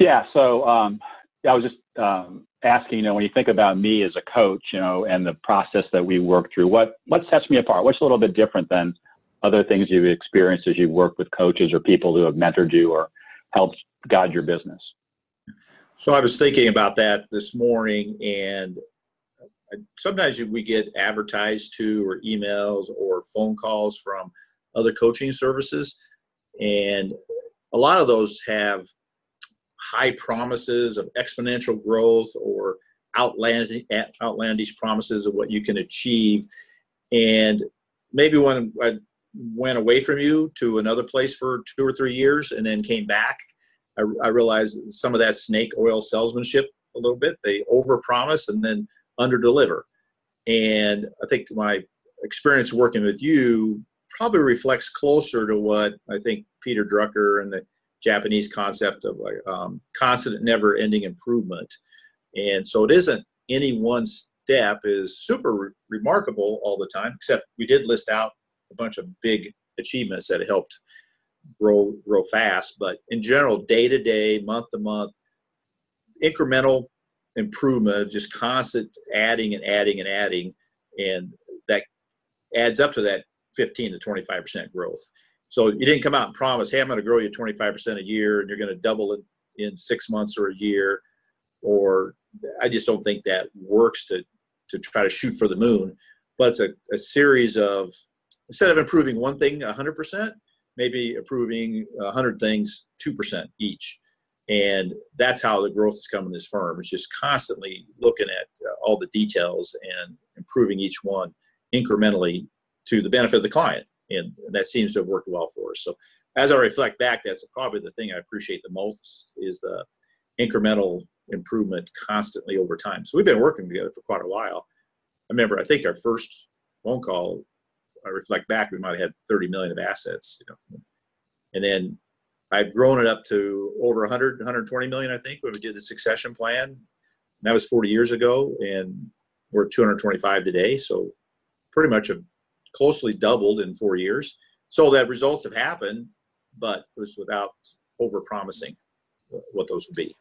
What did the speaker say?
Yeah. So I was just asking, when you think about me as a coach, and the process that we work through, what sets me apart? What's a little bit different than other things you've experienced as you work with coaches or people who have mentored you or helped guide your business? So I was thinking about that this morning, and sometimes we get advertised to or emails or phone calls from other coaching services, and a lot of those have high promises of exponential growth or outlandish promises of what you can achieve. And maybe when I went away from you to another place for 2 or 3 years and then came back, I realized some of that snake oil salesmanship a little bit. They overpromise and then underdeliver. And I think my experience working with you probably reflects closer to what I think Peter Drucker and the Japanese concept of constant, never-ending improvement. And so it isn't any one step is super remarkable all the time, except we did list out a bunch of big achievements that helped grow fast. But in general, day to day, month to month, incremental improvement, just constant adding and adding and adding, and that adds up to that 15 to 25% growth. So you didn't come out and promise, hey, I'm going to grow you 25% a year and you're going to double it in 6 months or a year. Or I just don't think that works to try to shoot for the moon. But it's a series of, instead of improving one thing 100%, maybe improving 100 things 2% each. And that's how the growth has come in this firm. It's just constantly looking at all the details and improving each one incrementally to the benefit of the client. And that seems to have worked well for us. So as I reflect back, that's probably the thing I appreciate the most is the incremental improvement constantly over time. So we've been working together for quite a while. I remember, I think our first phone call, I reflect back, we might have had 30 million of assets, and then I've grown it up to over 100, 120 million, I think, when we did the succession plan. And that was 40 years ago, and we're at 225 today. So pretty much have closely doubled in 4 years. So that results have happened, but it was without over promising what those would be.